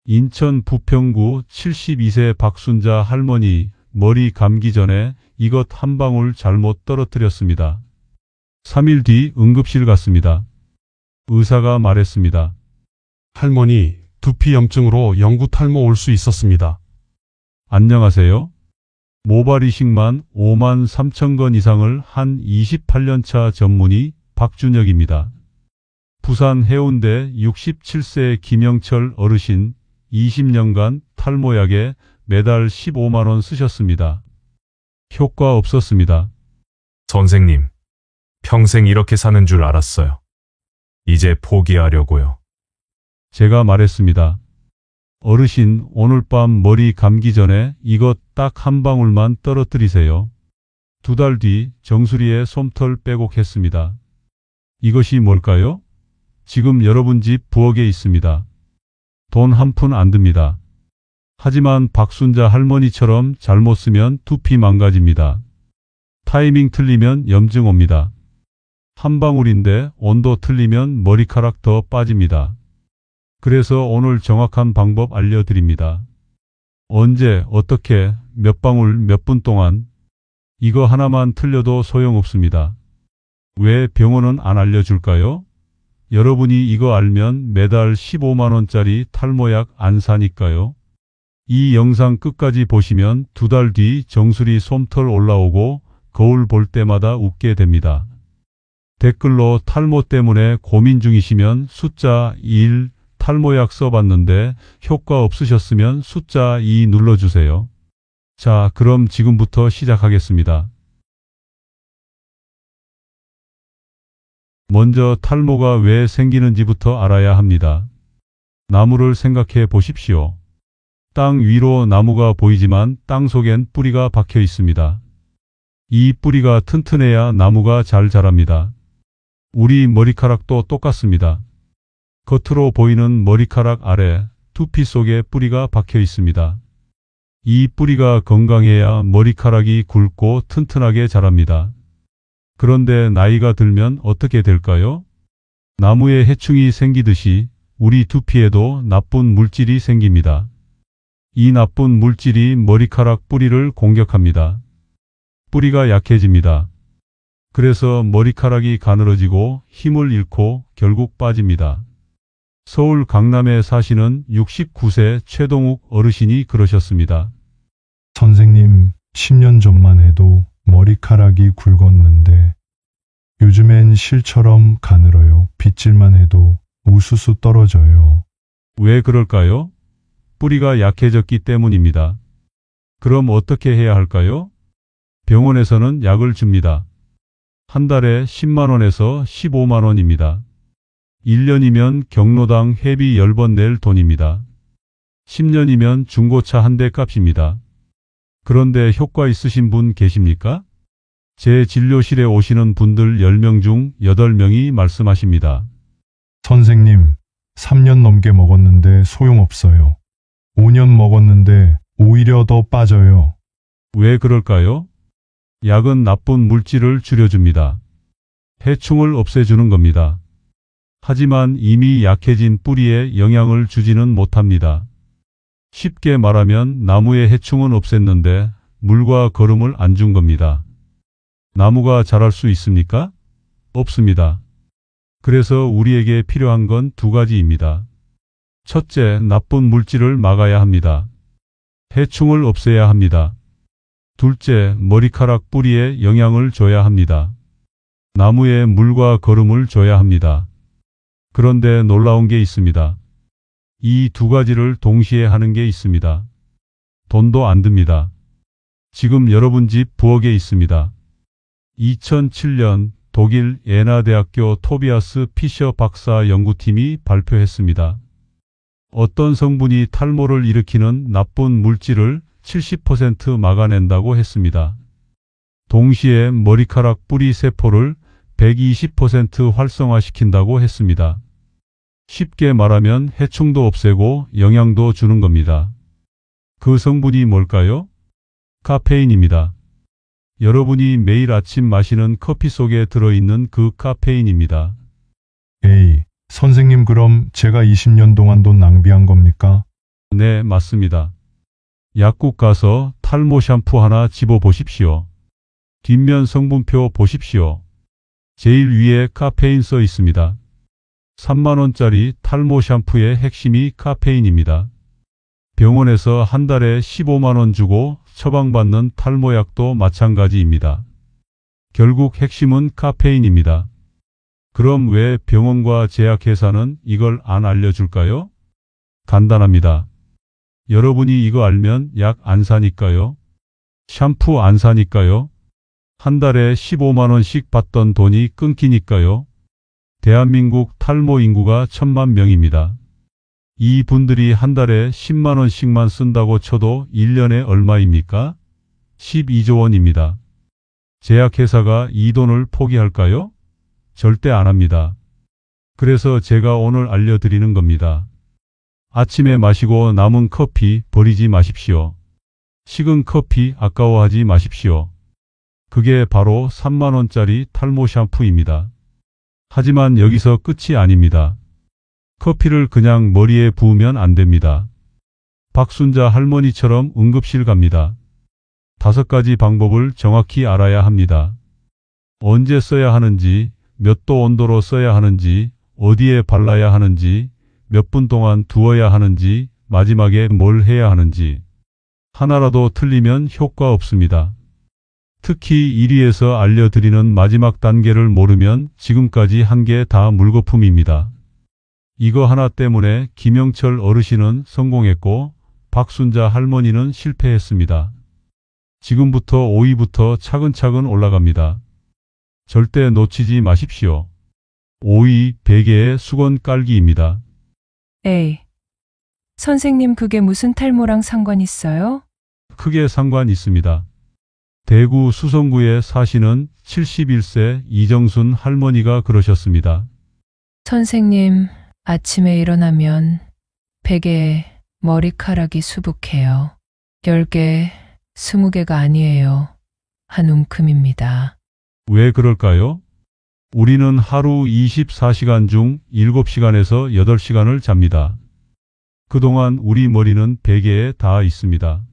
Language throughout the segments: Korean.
인천 부평구 72세 박순자 할머니 머리 감기 전에 이것 한 방울 잘못 떨어뜨렸습니다. 3일 뒤 응급실 갔습니다. 의사가 말했습니다. 할머니, 두피 염증으로 영구 탈모 올 수 있었습니다. 안녕하세요. 모발 이식만 5만 3천 건 이상을 한 28년차 전문의 박준혁입니다. 부산 해운대 67세 김영철 어르신 20년간 탈모약에 매달 15만 원 쓰셨습니다. 효과 없었습니다. 선생님, 평생 이렇게 사는 줄 알았어요. 이제 포기하려고요. 제가 말했습니다. 어르신, 오늘 밤 머리 감기 전에 이것 딱 한 방울만 떨어뜨리세요. 2달 뒤 정수리에 솜털 빼곡했습니다. 이것이 뭘까요? 지금 여러분 집 부엌에 있습니다. 돈 한 푼 안 듭니다. 하지만 박순자 할머니처럼 잘못 쓰면 두피 망가집니다. 타이밍 틀리면 염증 옵니다. 한 방울인데 온도 틀리면 머리카락 더 빠집니다. 그래서 오늘 정확한 방법 알려드립니다. 언제, 어떻게, 몇 방울, 몇 분 동안 이거 하나만 틀려도 소용없습니다. 왜 병원은 안 알려줄까요? 여러분이 이거 알면 매달 15만 원짜리 탈모약 안 사니까요. 이 영상 끝까지 보시면 2달 뒤 정수리 솜털 올라오고 거울 볼 때마다 웃게 됩니다. 댓글로 탈모 때문에 고민 중이시면 숫자 1, 탈모약 써봤는데 효과 없으셨으면 숫자 2 눌러주세요. 자, 그럼 지금부터 시작하겠습니다. 먼저 탈모가 왜 생기는지부터 알아야 합니다. 나무를 생각해 보십시오. 땅 위로 나무가 보이지만 땅 속엔 뿌리가 박혀 있습니다. 이 뿌리가 튼튼해야 나무가 잘 자랍니다. 우리 머리카락도 똑같습니다. 겉으로 보이는 머리카락 아래 두피 속에 뿌리가 박혀 있습니다. 이 뿌리가 건강해야 머리카락이 굵고 튼튼하게 자랍니다. 그런데 나이가 들면 어떻게 될까요? 나무에 해충이 생기듯이 우리 두피에도 나쁜 물질이 생깁니다. 이 나쁜 물질이 머리카락 뿌리를 공격합니다. 뿌리가 약해집니다. 그래서 머리카락이 가늘어지고 힘을 잃고 결국 빠집니다. 서울 강남에 사시는 69세 최동욱 어르신이 그러셨습니다. 선생님, 10년 전만 해도 머리카락이 굵었는데 요즘엔 실처럼 가늘어요. 빗질만 해도 우수수 떨어져요. 왜 그럴까요? 뿌리가 약해졌기 때문입니다. 그럼 어떻게 해야 할까요? 병원에서는 약을 줍니다. 한 달에 10만 원에서 15만 원입니다. 1년이면 경로당 회비 10번 낼 돈입니다. 10년이면 중고차 한 대 값입니다. 그런데 효과 있으신 분 계십니까? 제 진료실에 오시는 분들 10명 중 8명이 말씀하십니다. 선생님, 3년 넘게 먹었는데 소용없어요. 5년 먹었는데 오히려 더 빠져요. 왜 그럴까요? 약은 나쁜 물질을 줄여줍니다. 해충을 없애주는 겁니다. 하지만 이미 약해진 뿌리에 영향을 주지는 못합니다. 쉽게 말하면 나무의 해충은 없앴는데 물과 거름을 안 준 겁니다. 나무가 자랄 수 있습니까? 없습니다. 그래서 우리에게 필요한 건 2가지입니다. 첫째, 나쁜 물질을 막아야 합니다. 해충을 없애야 합니다. 둘째, 머리카락 뿌리에 영양을 줘야 합니다. 나무에 물과 거름을 줘야 합니다. 그런데 놀라운 게 있습니다. 이 2가지를 동시에 하는 게 있습니다. 돈도 안 듭니다. 지금 여러분 집 부엌에 있습니다. 2007년 독일 예나 대학교 토비아스 피셔 박사 연구팀이 발표했습니다. 어떤 성분이 탈모를 일으키는 나쁜 물질을 70% 막아낸다고 했습니다. 동시에 머리카락 뿌리 세포를 120% 활성화시킨다고 했습니다. 쉽게 말하면 해충도 없애고 영양도 주는 겁니다. 그 성분이 뭘까요? 카페인입니다. 여러분이 매일 아침 마시는 커피 속에 들어있는 그 카페인입니다. 에이, 선생님 그럼 제가 20년 동안 돈 낭비한 겁니까? 네, 맞습니다. 약국 가서 탈모 샴푸 하나 집어 보십시오. 뒷면 성분표 보십시오. 제일 위에 카페인 써 있습니다. 3만원짜리 탈모 샴푸의 핵심이 카페인입니다. 병원에서 한 달에 15만원 주고 처방받는 탈모약도 마찬가지입니다. 결국 핵심은 카페인입니다. 그럼 왜 병원과 제약회사는 이걸 안 알려줄까요? 간단합니다. 여러분이 이거 알면 약 안 사니까요? 샴푸 안 사니까요? 한 달에 15만원씩 받던 돈이 끊기니까요? 대한민국 탈모 인구가 1,000만 명입니다. 이 분들이 한 달에 10만원씩만 쓴다고 쳐도 1년에 얼마입니까? 12조 원입니다. 제약회사가 이 돈을 포기할까요? 절대 안 합니다. 그래서 제가 오늘 알려드리는 겁니다. 아침에 마시고 남은 커피 버리지 마십시오. 식은 커피 아까워하지 마십시오. 그게 바로 3만원짜리 탈모 샴푸입니다. 하지만 여기서 끝이 아닙니다. 커피를 그냥 머리에 부으면 안 됩니다. 박순자 할머니처럼 응급실 갑니다. 5가지 방법을 정확히 알아야 합니다. 언제 써야 하는지, 몇 도 온도로 써야 하는지, 어디에 발라야 하는지, 몇 분 동안 두어야 하는지, 마지막에 뭘 해야 하는지. 하나라도 틀리면 효과 없습니다. 특히 1위에서 알려드리는 마지막 단계를 모르면 지금까지 한 게 다 물거품입니다. 이거 하나 때문에 김영철 어르신은 성공했고 박순자 할머니는 실패했습니다. 지금부터 5위부터 차근차근 올라갑니다. 절대 놓치지 마십시오. 5위 베개의 수건 깔기입니다. 에이, 선생님 그게 무슨 탈모랑 상관 있어요? 크게 상관 있습니다. 대구 수성구에 사시는 71세 이정순 할머니가 그러셨습니다. 선생님, 아침에 일어나면 베개에 머리카락이 수북해요. 10개, 20개가 아니에요. 한 움큼입니다. 왜 그럴까요? 우리는 하루 24시간 중 7시간에서 8시간을 잡니다. 그동안 우리 머리는 베개에 닿아 있습니다.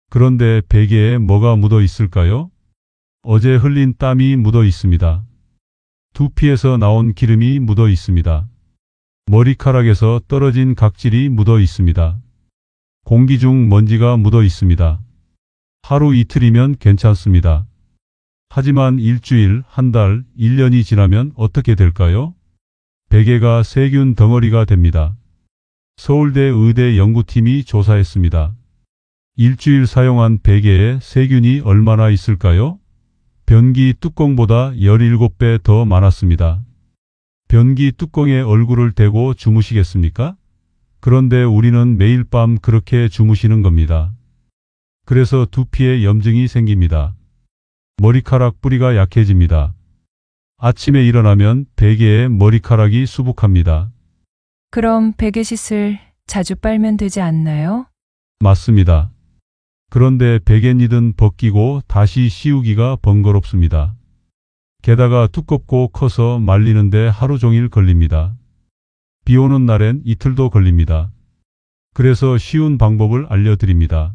그런데 베개에 뭐가 묻어 있을까요? 어제 흘린 땀이 묻어 있습니다. 두피에서 나온 기름이 묻어 있습니다. 머리카락에서 떨어진 각질이 묻어 있습니다. 공기 중 먼지가 묻어 있습니다. 하루 이틀이면 괜찮습니다. 하지만 일주일, 한 달, 1년이 지나면 어떻게 될까요? 베개가 세균 덩어리가 됩니다. 서울대 의대 연구팀이 조사했습니다. 일주일 사용한 베개에 세균이 얼마나 있을까요? 변기 뚜껑보다 17배 더 많았습니다. 변기 뚜껑에 얼굴을 대고 주무시겠습니까? 그런데 우리는 매일 밤 그렇게 주무시는 겁니다. 그래서 두피에 염증이 생깁니다. 머리카락 뿌리가 약해집니다. 아침에 일어나면 베개에 머리카락이 수북합니다. 그럼 베개 씻을 자주 빨면 되지 않나요? 맞습니다. 그런데 베갯잎은 벗기고 다시 씌우기가 번거롭습니다. 게다가 두껍고 커서 말리는데 하루 종일 걸립니다. 비 오는 날엔 이틀도 걸립니다. 그래서 쉬운 방법을 알려드립니다.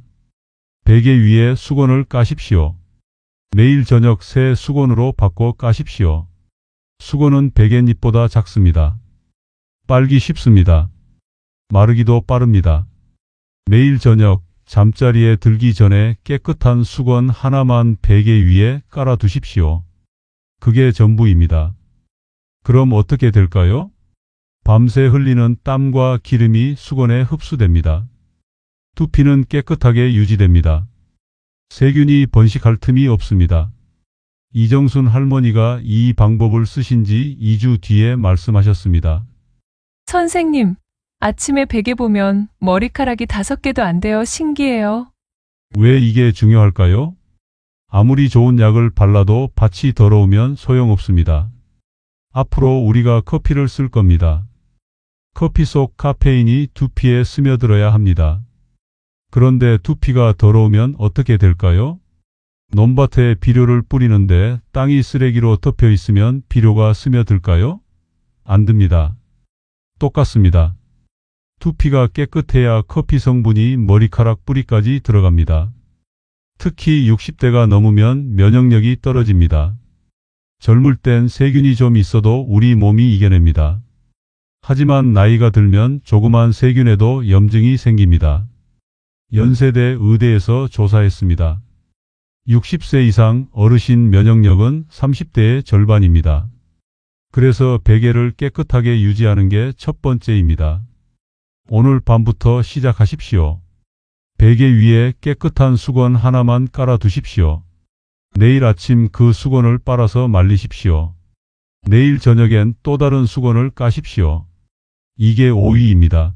베개 위에 수건을 까십시오. 매일 저녁 새 수건으로 바꿔 까십시오. 수건은 베갯잎보다 작습니다. 빨기 쉽습니다. 마르기도 빠릅니다. 매일 저녁 잠자리에 들기 전에 깨끗한 수건 하나만 베개 위에 깔아 두십시오. 그게 전부입니다. 그럼 어떻게 될까요? 밤새 흘리는 땀과 기름이 수건에 흡수됩니다. 두피는 깨끗하게 유지됩니다. 세균이 번식할 틈이 없습니다. 이정순 할머니가 이 방법을 쓰신 지 2주 뒤에 말씀하셨습니다. 선생님, 아침에 베개 보면 머리카락이 5개도 안 돼요. 신기해요. 왜 이게 중요할까요? 아무리 좋은 약을 발라도 밭이 더러우면 소용없습니다. 앞으로 우리가 커피를 쓸 겁니다. 커피 속 카페인이 두피에 스며들어야 합니다. 그런데 두피가 더러우면 어떻게 될까요? 논밭에 비료를 뿌리는데 땅이 쓰레기로 덮여 있으면 비료가 스며들까요? 안 듭니다. 똑같습니다. 두피가 깨끗해야 커피 성분이 머리카락 뿌리까지 들어갑니다. 특히 60대가 넘으면 면역력이 떨어집니다. 젊을 땐 세균이 좀 있어도 우리 몸이 이겨냅니다. 하지만 나이가 들면 조그만 세균에도 염증이 생깁니다. 연세대 의대에서 조사했습니다. 60세 이상 어르신 면역력은 30대의 절반입니다. 그래서 베개를 깨끗하게 유지하는 게 첫 번째입니다. 오늘 밤부터 시작하십시오. 베개 위에 깨끗한 수건 하나만 깔아 두십시오. 내일 아침 그 수건을 빨아서 말리십시오. 내일 저녁엔 또 다른 수건을 까십시오. 이게 5위입니다.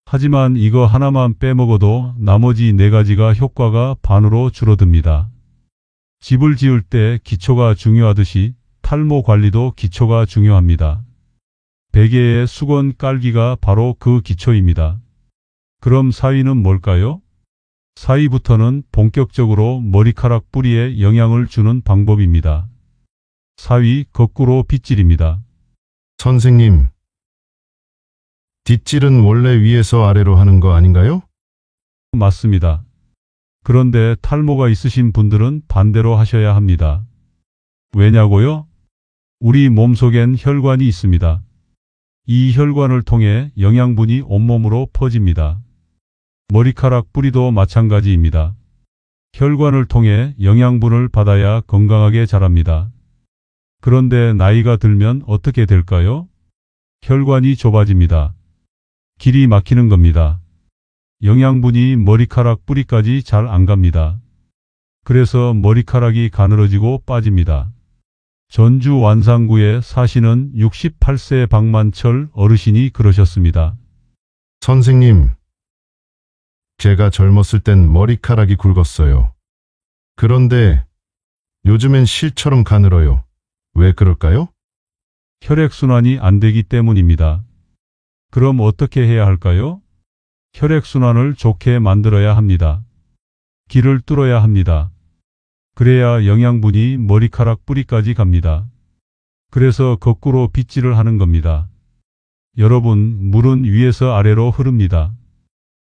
하지만 이거 하나만 빼먹어도 나머지 4가지가 효과가 반으로 줄어듭니다. 집을 지을 때 기초가 중요하듯이 탈모 관리도 기초가 중요합니다. 베개에 수건 깔기가 바로 그 기초입니다. 그럼 4위는 뭘까요? 4위부터는 본격적으로 머리카락 뿌리에 영향을 주는 방법입니다. 4위 거꾸로 빗질입니다. 선생님, 뒷질은 원래 위에서 아래로 하는 거 아닌가요? 맞습니다. 그런데 탈모가 있으신 분들은 반대로 하셔야 합니다. 왜냐고요? 우리 몸속엔 혈관이 있습니다. 이 혈관을 통해 영양분이 온몸으로 퍼집니다. 머리카락 뿌리도 마찬가지입니다. 혈관을 통해 영양분을 받아야 건강하게 자랍니다. 그런데 나이가 들면 어떻게 될까요? 혈관이 좁아집니다. 길이 막히는 겁니다. 영양분이 머리카락 뿌리까지 잘 안 갑니다. 그래서 머리카락이 가늘어지고 빠집니다. 전주 완산구에 사시는 68세 박만철 어르신이 그러셨습니다. 선생님, 제가 젊었을 땐 머리카락이 굵었어요. 그런데 요즘엔 실처럼 가늘어요. 왜 그럴까요? 혈액순환이 안 되기 때문입니다. 그럼 어떻게 해야 할까요? 혈액순환을 좋게 만들어야 합니다. 길을 뚫어야 합니다. 그래야 영양분이 머리카락 뿌리까지 갑니다. 그래서 거꾸로 빗질을 하는 겁니다. 여러분, 물은 위에서 아래로 흐릅니다.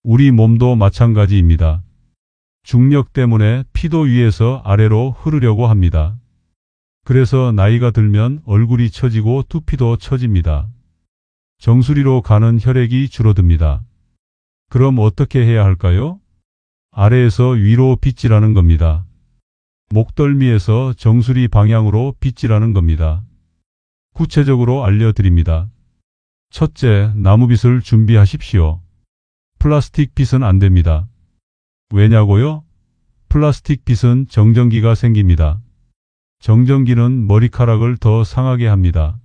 우리 몸도 마찬가지입니다. 중력 때문에 피도 위에서 아래로 흐르려고 합니다. 그래서 나이가 들면 얼굴이 처지고 두피도 처집니다. 정수리로 가는 혈액이 줄어듭니다. 그럼 어떻게 해야 할까요? 아래에서 위로 빗질하는 겁니다. 목덜미에서 정수리 방향으로 빗질하는 겁니다. 구체적으로 알려드립니다. 첫째, 나무빗을 준비하십시오. 플라스틱 빗은 안 됩니다. 왜냐고요? 플라스틱 빗은 정전기가 생깁니다. 정전기는 머리카락을 더 상하게 합니다.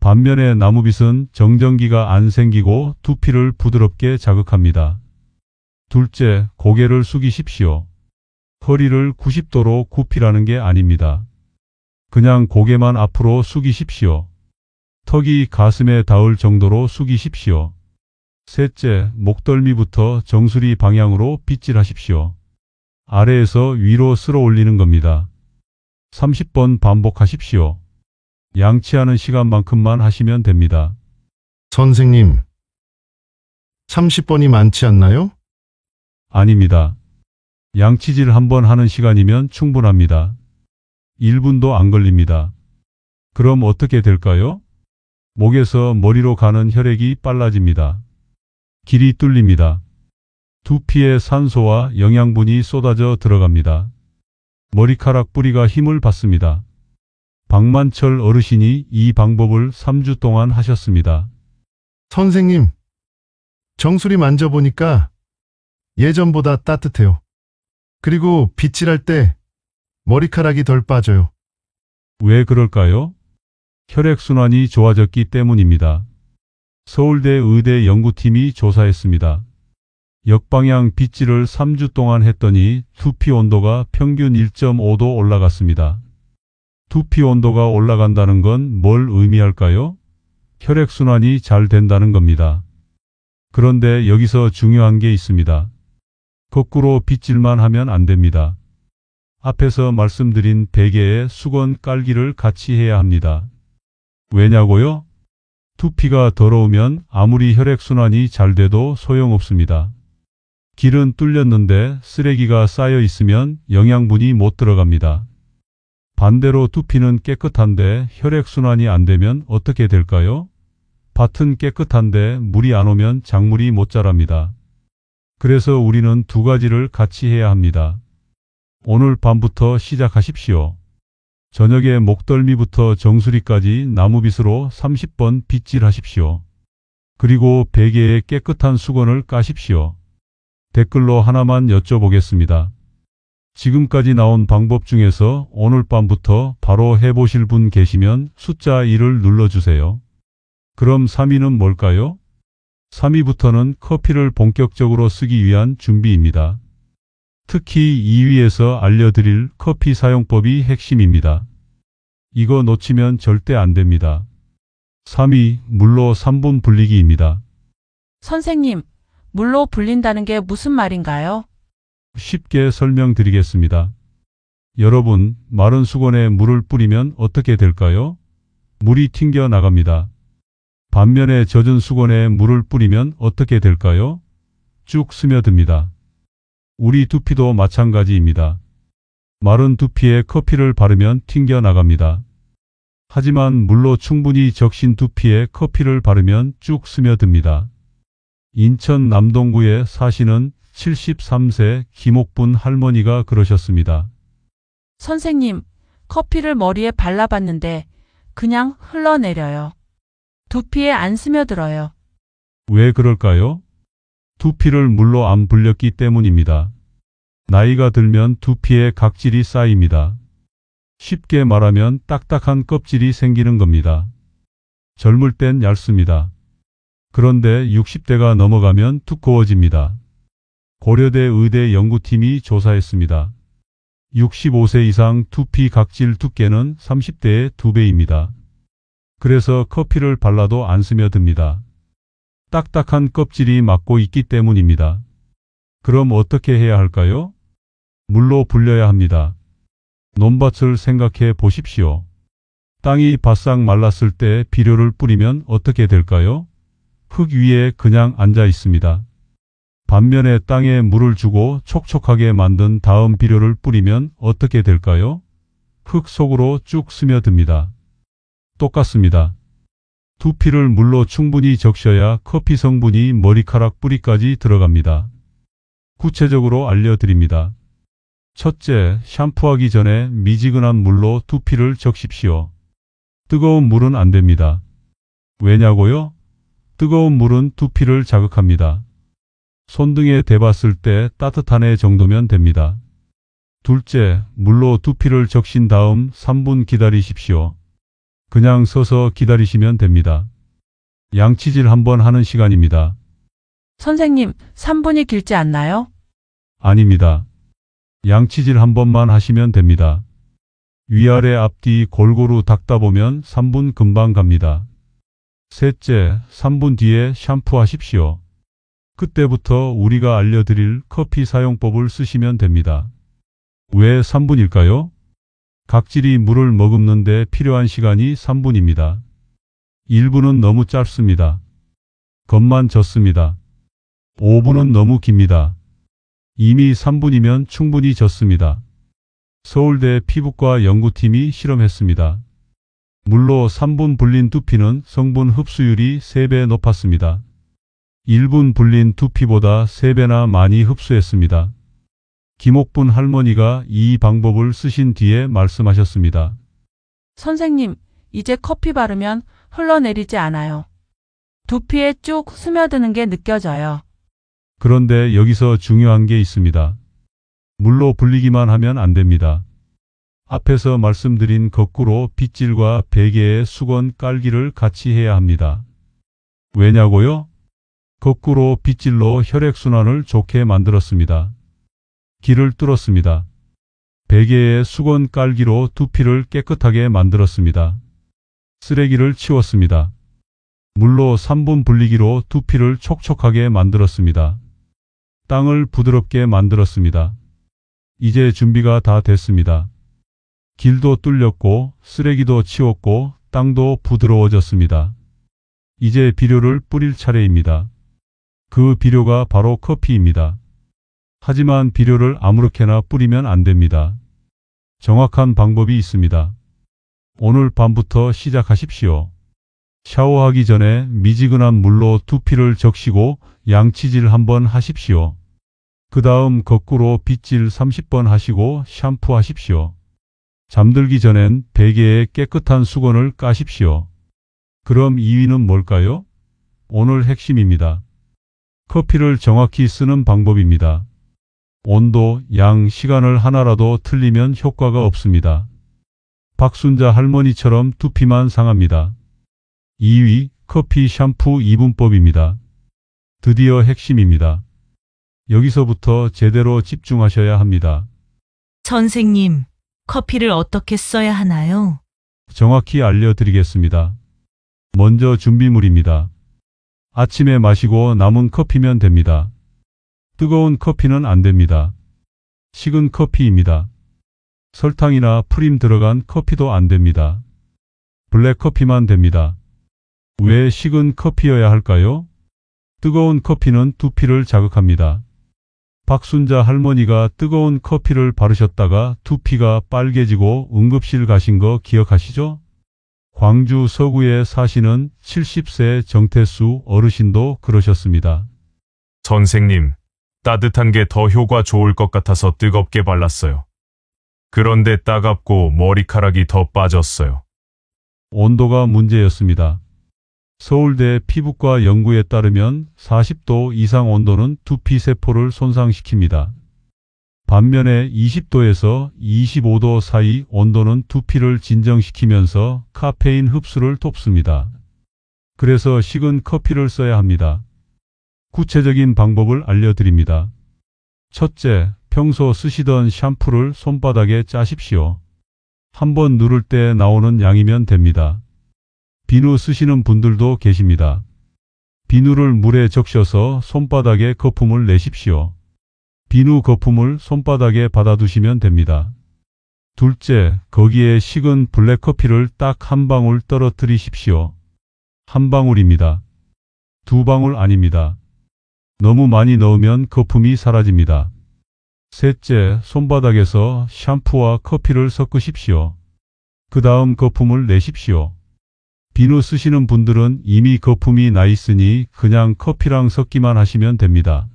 반면에 나무빗은 정전기가 안 생기고 두피를 부드럽게 자극합니다. 둘째, 고개를 숙이십시오. 허리를 90도로 굽히라는 게 아닙니다. 그냥 고개만 앞으로 숙이십시오. 턱이 가슴에 닿을 정도로 숙이십시오. 셋째, 목덜미부터 정수리 방향으로 빗질하십시오. 아래에서 위로 쓸어 올리는 겁니다. 30번 반복하십시오. 양치하는 시간만큼만 하시면 됩니다. 선생님, 30번이 많지 않나요? 아닙니다. 양치질 한 번 하는 시간이면 충분합니다. 1분도 안 걸립니다. 그럼 어떻게 될까요? 목에서 머리로 가는 혈액이 빨라집니다. 길이 뚫립니다. 두피에 산소와 영양분이 쏟아져 들어갑니다. 머리카락 뿌리가 힘을 받습니다. 박만철 어르신이 이 방법을 3주 동안 하셨습니다. 선생님, 정수리 만져보니까 예전보다 따뜻해요. 그리고 빗질할 때 머리카락이 덜 빠져요. 왜 그럴까요? 혈액순환이 좋아졌기 때문입니다. 서울대 의대 연구팀이 조사했습니다. 역방향 빗질을 3주 동안 했더니 두피 온도가 평균 1.5도 올라갔습니다. 두피 온도가 올라간다는 건 뭘 의미할까요? 혈액순환이 잘 된다는 겁니다. 그런데 여기서 중요한 게 있습니다. 거꾸로 빗질만 하면 안 됩니다. 앞에서 말씀드린 베개에 수건 깔기를 같이 해야 합니다. 왜냐고요? 두피가 더러우면 아무리 혈액순환이 잘 돼도 소용없습니다. 길은 뚫렸는데 쓰레기가 쌓여 있으면 영양분이 못 들어갑니다. 반대로 두피는 깨끗한데 혈액순환이 안 되면 어떻게 될까요? 밭은 깨끗한데 물이 안 오면 작물이 못 자랍니다. 그래서 우리는 두 가지를 같이 해야 합니다. 오늘 밤부터 시작하십시오. 저녁에 목덜미부터 정수리까지 나무빗으로 30번 빗질하십시오. 그리고 베개에 깨끗한 수건을 까십시오. 댓글로 하나만 여쭤보겠습니다. 지금까지 나온 방법 중에서 오늘 밤부터 바로 해보실 분 계시면 숫자 1을 눌러주세요. 그럼 3위는 뭘까요? 3위부터는 커피를 본격적으로 쓰기 위한 준비입니다. 특히 2위에서 알려드릴 커피 사용법이 핵심입니다. 이거 놓치면 절대 안 됩니다. 3위, 물로 3분 불리기입니다. 선생님, 물로 불린다는 게 무슨 말인가요? 쉽게 설명드리겠습니다. 여러분, 마른 수건에 물을 뿌리면 어떻게 될까요? 물이 튕겨 나갑니다. 반면에 젖은 수건에 물을 뿌리면 어떻게 될까요? 쭉 스며듭니다. 우리 두피도 마찬가지입니다. 마른 두피에 커피를 바르면 튕겨 나갑니다. 하지만 물로 충분히 적신 두피에 커피를 바르면 쭉 스며듭니다. 인천 남동구에 사시는 73세 김옥분 할머니가 그러셨습니다. 선생님, 커피를 머리에 발라봤는데 그냥 흘러내려요. 두피에 안 스며들어요. 왜 그럴까요? 두피를 물로 안 불렸기 때문입니다. 나이가 들면 두피에 각질이 쌓입니다. 쉽게 말하면 딱딱한 껍질이 생기는 겁니다. 젊을 땐 얇습니다. 그런데 60대가 넘어가면 두꺼워집니다. 고려대 의대 연구팀이 조사했습니다. 65세 이상 두피 각질 두께는 30대의 2배입니다. 그래서 커피를 발라도 안 스며듭니다. 딱딱한 껍질이 막고 있기 때문입니다. 그럼 어떻게 해야 할까요? 물로 불려야 합니다. 논밭을 생각해 보십시오. 땅이 바싹 말랐을 때 비료를 뿌리면 어떻게 될까요? 흙 위에 그냥 앉아 있습니다. 반면에 땅에 물을 주고 촉촉하게 만든 다음 비료를 뿌리면 어떻게 될까요? 흙 속으로 쭉 스며듭니다. 똑같습니다. 두피를 물로 충분히 적셔야 커피 성분이 머리카락 뿌리까지 들어갑니다. 구체적으로 알려드립니다. 첫째, 샴푸하기 전에 미지근한 물로 두피를 적십시오. 뜨거운 물은 안 됩니다. 왜냐고요? 뜨거운 물은 두피를 자극합니다. 손등에 대봤을 때 따뜻한 애 정도면 됩니다. 둘째, 물로 두피를 적신 다음 3분 기다리십시오. 그냥 서서 기다리시면 됩니다. 양치질 한번 하는 시간입니다. 선생님, 3분이 길지 않나요? 아닙니다. 양치질 한 번만 하시면 됩니다. 위아래 앞뒤 골고루 닦다 보면 3분 금방 갑니다. 셋째, 3분 뒤에 샴푸하십시오. 그때부터 우리가 알려드릴 커피 사용법을 쓰시면 됩니다. 왜 3분일까요? 각질이 물을 머금는데 필요한 시간이 3분입니다. 1분은 너무 짧습니다. 겉만 젖습니다. 5분은 너무 깁니다. 이미 3분이면 충분히 젖습니다. 서울대 피부과 연구팀이 실험했습니다. 물로 3분 불린 두피는 성분 흡수율이 3배 높았습니다. 1분 불린 두피보다 3배나 많이 흡수했습니다. 김옥분 할머니가 이 방법을 쓰신 뒤에 말씀하셨습니다. 선생님, 이제 커피 바르면 흘러내리지 않아요. 두피에 쭉 스며드는 게 느껴져요. 그런데 여기서 중요한 게 있습니다. 물로 불리기만 하면 안 됩니다. 앞에서 말씀드린 거꾸로 빗질과 베개에 수건 깔기를 같이 해야 합니다. 왜냐고요? 거꾸로 빗질로 혈액순환을 좋게 만들었습니다. 길을 뚫었습니다. 베개에 수건 깔기로 두피를 깨끗하게 만들었습니다. 쓰레기를 치웠습니다. 물로 3분 불리기로 두피를 촉촉하게 만들었습니다. 땅을 부드럽게 만들었습니다. 이제 준비가 다 됐습니다. 길도 뚫렸고 쓰레기도 치웠고 땅도 부드러워졌습니다. 이제 비료를 뿌릴 차례입니다. 그 비료가 바로 커피입니다. 하지만 비료를 아무렇게나 뿌리면 안 됩니다. 정확한 방법이 있습니다. 오늘 밤부터 시작하십시오. 샤워하기 전에 미지근한 물로 두피를 적시고 양치질 한번 하십시오. 그 다음 거꾸로 빗질 30번 하시고 샴푸하십시오. 잠들기 전엔 베개에 깨끗한 수건을 까십시오. 그럼 2위는 뭘까요? 오늘 핵심입니다. 커피를 정확히 쓰는 방법입니다. 온도, 양, 시간을 하나라도 틀리면 효과가 없습니다. 박순자 할머니처럼 두피만 상합니다. 2위, 커피 샴푸 2분법입니다. 드디어 핵심입니다. 여기서부터 제대로 집중하셔야 합니다. 선생님, 커피를 어떻게 써야 하나요? 정확히 알려드리겠습니다. 먼저 준비물입니다. 아침에 마시고 남은 커피면 됩니다. 뜨거운 커피는 안 됩니다. 식은 커피입니다. 설탕이나 프림 들어간 커피도 안 됩니다. 블랙 커피만 됩니다. 왜 식은 커피여야 할까요? 뜨거운 커피는 두피를 자극합니다. 박순자 할머니가 뜨거운 커피를 바르셨다가 두피가 빨개지고 응급실 가신 거 기억하시죠? 광주 서구에 사시는 70세 정태수 어르신도 그러셨습니다. 선생님, 따뜻한 게 더 효과 좋을 것 같아서 뜨겁게 발랐어요. 그런데 따갑고 머리카락이 더 빠졌어요. 온도가 문제였습니다. 서울대 피부과 연구에 따르면 40도 이상 온도는 두피 세포를 손상시킵니다. 반면에 20도에서 25도 사이 온도는 두피를 진정시키면서 카페인 흡수를 돕습니다. 그래서 식은 커피를 써야 합니다. 구체적인 방법을 알려드립니다. 첫째, 평소 쓰시던 샴푸를 손바닥에 짜십시오. 한번 누를 때 나오는 양이면 됩니다. 비누 쓰시는 분들도 계십니다. 비누를 물에 적셔서 손바닥에 거품을 내십시오. 비누 거품을 손바닥에 받아두시면 됩니다. 둘째, 거기에 식은 블랙커피를 딱 한 방울 떨어뜨리십시오. 한 방울입니다. 두 방울 아닙니다. 너무 많이 넣으면 거품이 사라집니다. 셋째, 손바닥에서 샴푸와 커피를 섞으십시오. 그 다음 거품을 내십시오. 비누 쓰시는 분들은 이미 거품이 나 있으니 그냥 커피랑 섞기만 하시면 됩니다.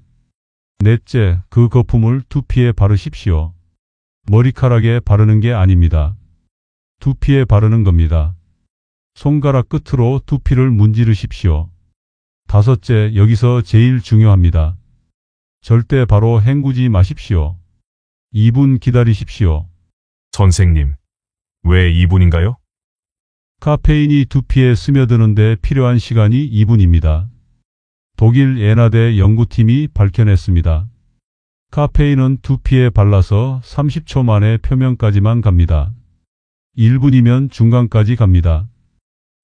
넷째, 그 거품을 두피에 바르십시오. 머리카락에 바르는 게 아닙니다. 두피에 바르는 겁니다. 손가락 끝으로 두피를 문지르십시오. 다섯째, 여기서 제일 중요합니다. 절대 바로 헹구지 마십시오. 2분 기다리십시오. 선생님, 왜 2분인가요? 카페인이 두피에 스며드는데 필요한 시간이 2분입니다. 독일 예나대 연구팀이 밝혀냈습니다. 카페인은 두피에 발라서 30초 만에 표면까지만 갑니다. 1분이면 중간까지 갑니다.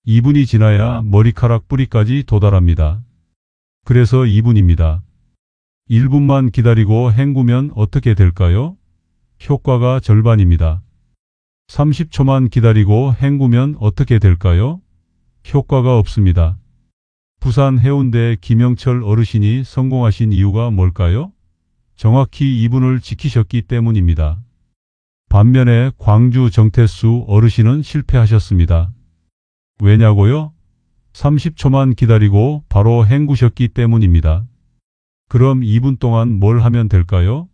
2분이 지나야 머리카락 뿌리까지 도달합니다. 그래서 2분입니다. 1분만 기다리고 헹구면 어떻게 될까요? 효과가 절반입니다. 30초만 기다리고 헹구면 어떻게 될까요? 효과가 없습니다. 부산 해운대 김영철 어르신이 성공하신 이유가 뭘까요? 정확히 2분을 지키셨기 때문입니다. 반면에 광주 정태수 어르신은 실패하셨습니다. 왜냐고요? 30초만 기다리고 바로 헹구셨기 때문입니다. 그럼 2분 동안 뭘 하면 될까요?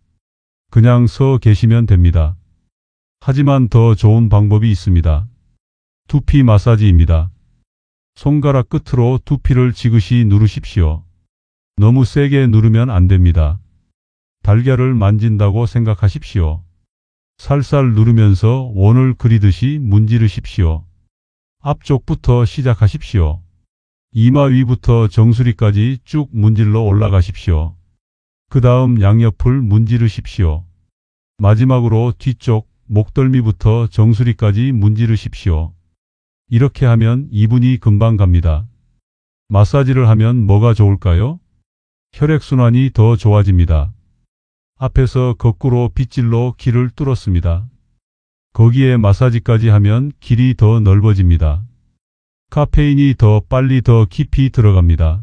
그냥 서 계시면 됩니다. 하지만 더 좋은 방법이 있습니다. 두피 마사지입니다. 손가락 끝으로 두피를 지그시 누르십시오. 너무 세게 누르면 안 됩니다. 달걀을 만진다고 생각하십시오. 살살 누르면서 원을 그리듯이 문지르십시오. 앞쪽부터 시작하십시오. 이마 위부터 정수리까지 쭉 문질러 올라가십시오. 그 다음 양옆을 문지르십시오. 마지막으로 뒤쪽 목덜미부터 정수리까지 문지르십시오. 이렇게 하면 2분이 금방 갑니다. 마사지를 하면 뭐가 좋을까요? 혈액순환이 더 좋아집니다. 앞에서 거꾸로 빗질로 길을 뚫었습니다. 거기에 마사지까지 하면 길이 더 넓어집니다. 카페인이 더 빨리 더 깊이 들어갑니다.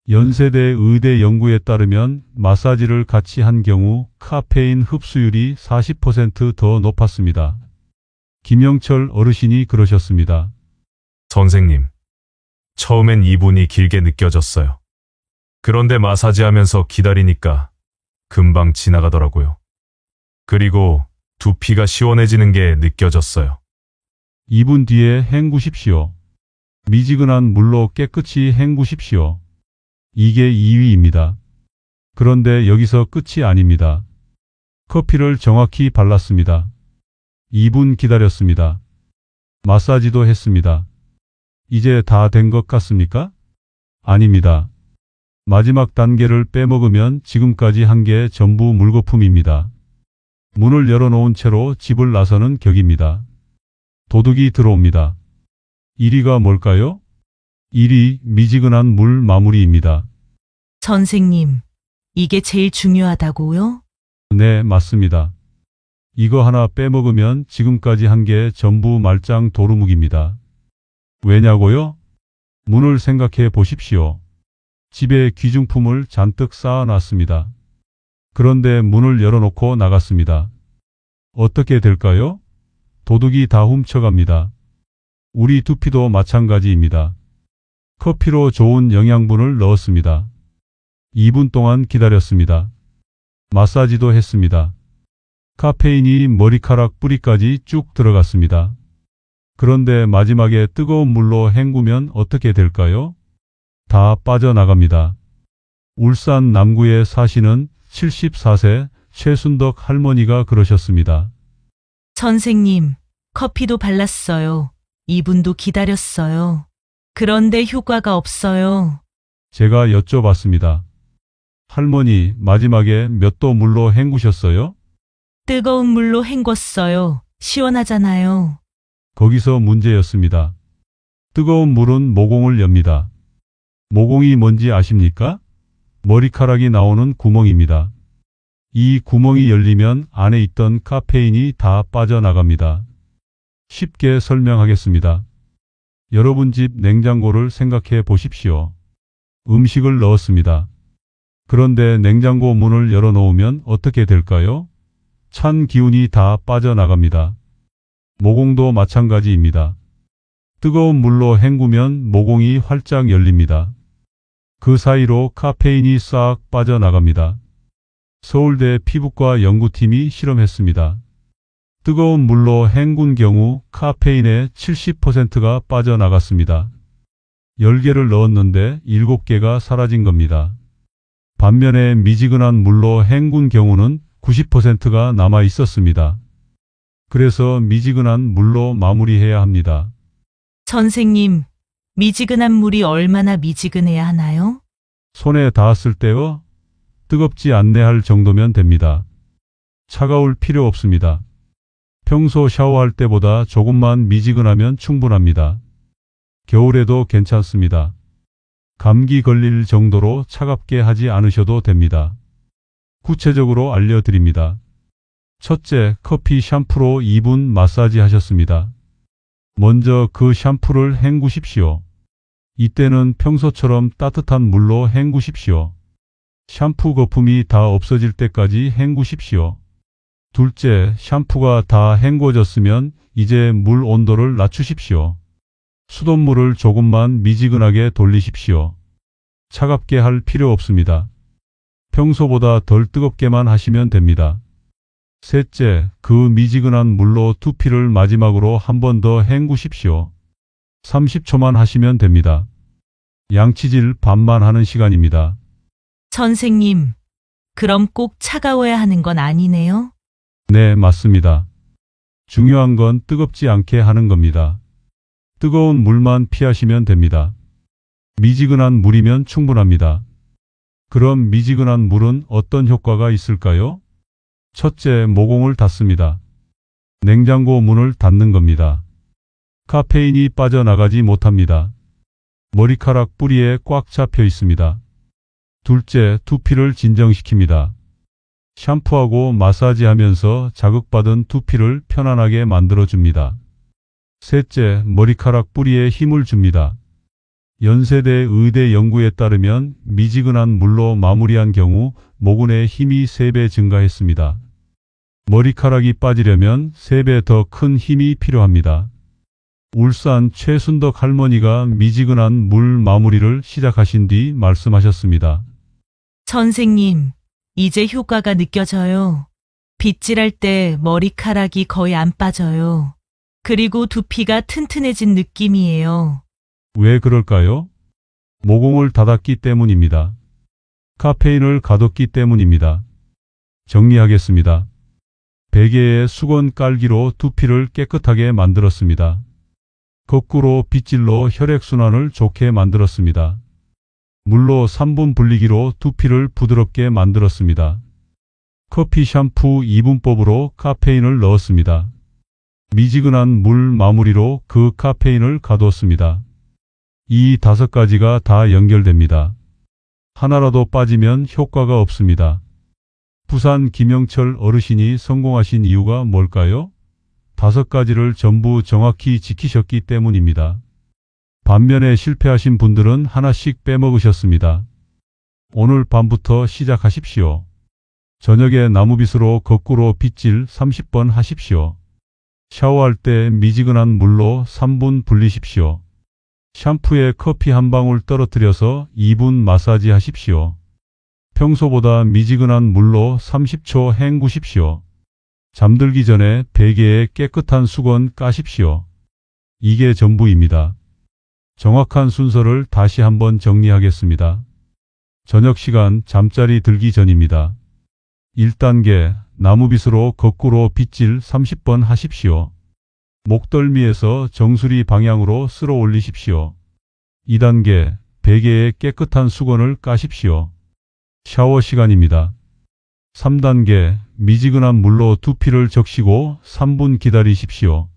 연세대 의대 연구에 따르면 마사지를 같이 한 경우 카페인 흡수율이 40% 더 높았습니다. 김영철 어르신이 그러셨습니다. 선생님, 처음엔 2분이 길게 느껴졌어요. 그런데 마사지하면서 기다리니까 금방 지나가더라고요. 그리고 두피가 시원해지는 게 느껴졌어요. 2분 뒤에 헹구십시오. 미지근한 물로 깨끗이 헹구십시오. 이게 2위입니다. 그런데 여기서 끝이 아닙니다. 커피를 정확히 발랐습니다. 2분 기다렸습니다. 마사지도 했습니다. 이제 다 된 것 같습니까? 아닙니다. 마지막 단계를 빼먹으면 지금까지 한 게 전부 물거품입니다. 문을 열어놓은 채로 집을 나서는 격입니다. 도둑이 들어옵니다. 1위가 뭘까요? 1위 미지근한 물 마무리입니다. 선생님, 이게 제일 중요하다고요? 네, 맞습니다. 이거 하나 빼먹으면 지금까지 한 게 전부 말짱 도루묵입니다. 왜냐고요? 문을 생각해 보십시오. 집에 귀중품을 잔뜩 쌓아놨습니다. 그런데 문을 열어놓고 나갔습니다. 어떻게 될까요? 도둑이 다 훔쳐갑니다. 우리 두피도 마찬가지입니다. 커피로 좋은 영양분을 넣었습니다. 2분 동안 기다렸습니다. 마사지도 했습니다. 카페인이 머리카락 뿌리까지 쭉 들어갔습니다. 그런데 마지막에 뜨거운 물로 헹구면 어떻게 될까요? 다 빠져나갑니다. 울산 남구에 사시는 74세 최순덕 할머니가 그러셨습니다. 선생님, 커피도 발랐어요. 2분도 기다렸어요. 그런데 효과가 없어요. 제가 여쭤봤습니다. 할머니, 마지막에 몇 도 물로 헹구셨어요? 뜨거운 물로 헹궜어요. 시원하잖아요. 거기서 문제였습니다. 뜨거운 물은 모공을 엽니다. 모공이 뭔지 아십니까? 머리카락이 나오는 구멍입니다. 이 구멍이 열리면 안에 있던 카페인이 다 빠져나갑니다. 쉽게 설명하겠습니다. 여러분 집 냉장고를 생각해 보십시오. 음식을 넣었습니다. 그런데 냉장고 문을 열어놓으면 어떻게 될까요? 찬 기운이 다 빠져나갑니다. 모공도 마찬가지입니다. 뜨거운 물로 헹구면 모공이 활짝 열립니다. 그 사이로 카페인이 싹 빠져나갑니다. 서울대 피부과 연구팀이 실험했습니다. 뜨거운 물로 헹군 경우 카페인의 70%가 빠져나갔습니다. 10개를 넣었는데 7개가 사라진 겁니다. 반면에 미지근한 물로 헹군 경우는 90%가 남아 있었습니다. 그래서 미지근한 물로 마무리해야 합니다. 선생님, 미지근한 물이 얼마나 미지근해야 하나요? 손에 닿았을 때요? 뜨겁지 않네 할 정도면 됩니다. 차가울 필요 없습니다. 평소 샤워할 때보다 조금만 미지근하면 충분합니다. 겨울에도 괜찮습니다. 감기 걸릴 정도로 차갑게 하지 않으셔도 됩니다. 구체적으로 알려드립니다. 첫째, 커피 샴푸로 2분 마사지 하셨습니다. 먼저 그 샴푸를 헹구십시오. 이때는 평소처럼 따뜻한 물로 헹구십시오. 샴푸 거품이 다 없어질 때까지 헹구십시오. 둘째, 샴푸가 다 헹궈졌으면 이제 물 온도를 낮추십시오. 수돗물을 조금만 미지근하게 돌리십시오. 차갑게 할 필요 없습니다. 평소보다 덜 뜨겁게만 하시면 됩니다. 셋째, 그 미지근한 물로 두피를 마지막으로 한 번 더 헹구십시오. 30초만 하시면 됩니다. 양치질 반만 하는 시간입니다. 선생님, 그럼 꼭 차가워야 하는 건 아니네요? 네, 맞습니다. 중요한 건 뜨겁지 않게 하는 겁니다. 뜨거운 물만 피하시면 됩니다. 미지근한 물이면 충분합니다. 그럼 미지근한 물은 어떤 효과가 있을까요? 첫째, 모공을 닫습니다. 냉장고 문을 닫는 겁니다. 카페인이 빠져나가지 못합니다. 머리카락 뿌리에 꽉 잡혀 있습니다. 둘째, 두피를 진정시킵니다. 샴푸하고 마사지하면서 자극받은 두피를 편안하게 만들어줍니다. 셋째, 머리카락 뿌리에 힘을 줍니다. 연세대 의대 연구에 따르면 미지근한 물로 마무리한 경우 모근의 힘이 3배 증가했습니다. 머리카락이 빠지려면 3배 더 큰 힘이 필요합니다. 울산 최순덕 할머니가 미지근한 물 마무리를 시작하신 뒤 말씀하셨습니다. 선생님, 이제 효과가 느껴져요. 빗질할 때 머리카락이 거의 안 빠져요. 그리고 두피가 튼튼해진 느낌이에요. 왜 그럴까요? 모공을 닫았기 때문입니다. 카페인을 가뒀기 때문입니다. 정리하겠습니다. 베개에 수건 깔기로 두피를 깨끗하게 만들었습니다. 거꾸로 빗질로 혈액순환을 좋게 만들었습니다. 물로 3분 불리기로 두피를 부드럽게 만들었습니다. 커피 샴푸 2분법으로 카페인을 넣었습니다. 미지근한 물 마무리로 그 카페인을 가두었습니다. 이 5가지가 다 연결됩니다. 하나라도 빠지면 효과가 없습니다. 부산 김영철 어르신이 성공하신 이유가 뭘까요? 5가지를 전부 정확히 지키셨기 때문입니다. 반면에 실패하신 분들은 하나씩 빼먹으셨습니다. 오늘 밤부터 시작하십시오. 저녁에 나무빗으로 거꾸로 빗질 30번 하십시오. 샤워할 때 미지근한 물로 3분 불리십시오. 샴푸에 커피 한 방울 떨어뜨려서 2분 마사지 하십시오. 평소보다 미지근한 물로 30초 헹구십시오. 잠들기 전에 베개에 깨끗한 수건 까십시오. 이게 전부입니다. 정확한 순서를 다시 한번 정리하겠습니다. 저녁 시간 잠자리 들기 전입니다. 1단계, 나무빗으로 거꾸로 빗질 30번 하십시오. 목덜미에서 정수리 방향으로 쓸어 올리십시오. 2단계, 베개에 깨끗한 수건을 까십시오. 샤워 시간입니다. 3단계, 미지근한 물로 두피를 적시고 3분 기다리십시오.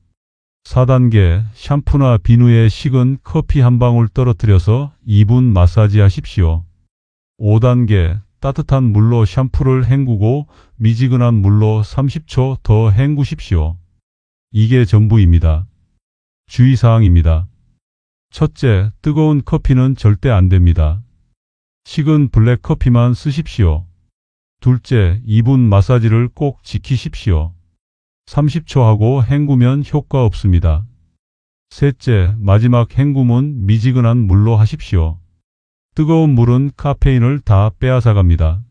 4단계, 샴푸나 비누에 식은 커피 한 방울 떨어뜨려서 2분 마사지 하십시오. 5단계, 따뜻한 물로 샴푸를 헹구고 미지근한 물로 30초 더 헹구십시오. 이게 전부입니다. 주의사항입니다. 첫째, 뜨거운 커피는 절대 안 됩니다. 식은 블랙 커피만 쓰십시오. 둘째, 2분 마사지를 꼭 지키십시오. 30초 하고 헹구면 효과 없습니다. 셋째, 마지막 헹굼은 미지근한 물로 하십시오. 뜨거운 물은 카페인을 다 빼앗아갑니다.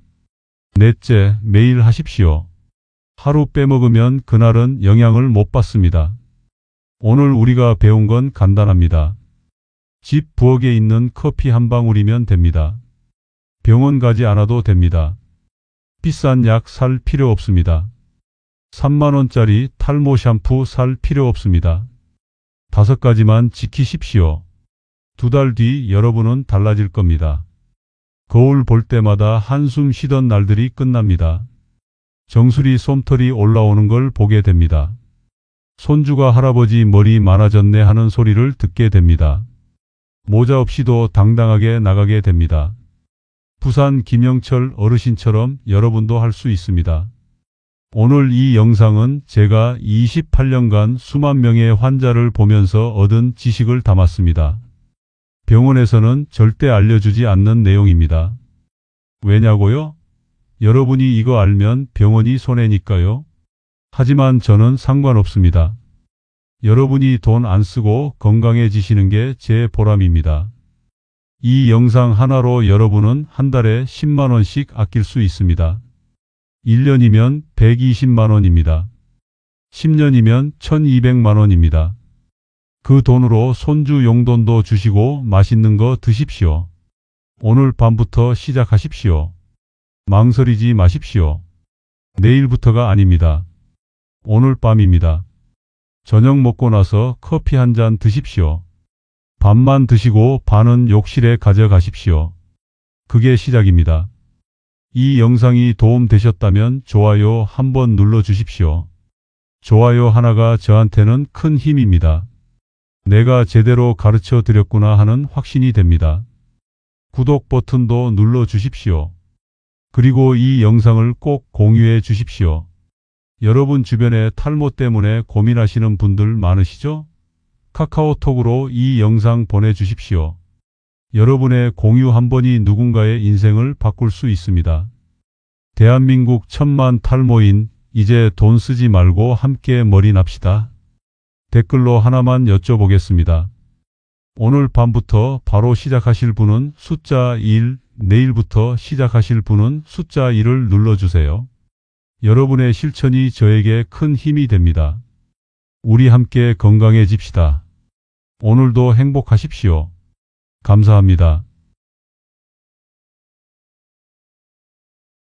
넷째, 매일 하십시오. 하루 빼먹으면 그날은 영향을 못 받습니다. 오늘 우리가 배운 건 간단합니다. 집 부엌에 있는 커피 한 방울이면 됩니다. 병원 가지 않아도 됩니다. 비싼 약 살 필요 없습니다. 3만 원짜리 탈모 샴푸 살 필요 없습니다. 5가지만 지키십시오. 2달 뒤 여러분은 달라질 겁니다. 거울 볼 때마다 한숨 쉬던 날들이 끝납니다. 정수리 솜털이 올라오는 걸 보게 됩니다. 손주가 할아버지 머리 많아졌네 하는 소리를 듣게 됩니다. 모자 없이도 당당하게 나가게 됩니다. 부산 김영철 어르신처럼 여러분도 할 수 있습니다. 오늘 이 영상은 제가 28년간 수만 명의 환자를 보면서 얻은 지식을 담았습니다. 병원에서는 절대 알려주지 않는 내용입니다. 왜냐고요? 여러분이 이거 알면 병원이 손해니까요. 하지만 저는 상관없습니다. 여러분이 돈 안 쓰고 건강해지시는 게 제 보람입니다. 이 영상 하나로 여러분은 한 달에 10만 원씩 아낄 수 있습니다. 1년이면 120만 원입니다. 10년이면 1200만 원입니다. 그 돈으로 손주 용돈도 주시고 맛있는 거 드십시오. 오늘 밤부터 시작하십시오. 망설이지 마십시오. 내일부터가 아닙니다. 오늘 밤입니다. 저녁 먹고 나서 커피 한 잔 드십시오. 반만 드시고 반은 욕실에 가져가십시오. 그게 시작입니다. 이 영상이 도움되셨다면 좋아요 한번 눌러주십시오. 좋아요 하나가 저한테는 큰 힘입니다. 내가 제대로 가르쳐 드렸구나 하는 확신이 됩니다. 구독 버튼도 눌러주십시오. 그리고 이 영상을 꼭 공유해 주십시오. 여러분 주변에 탈모 때문에 고민하시는 분들 많으시죠? 카카오톡으로 이 영상 보내주십시오. 여러분의 공유 한 번이 누군가의 인생을 바꿀 수 있습니다. 대한민국 1000만 탈모인 이제 돈 쓰지 말고 함께 머리 납시다. 댓글로 하나만 여쭤보겠습니다. 오늘 밤부터 바로 시작하실 분은 숫자 1, 내일부터 시작하실 분은 숫자 1을 눌러주세요. 여러분의 실천이 저에게 큰 힘이 됩니다. 우리 함께 건강해집시다. 오늘도 행복하십시오. 감사합니다.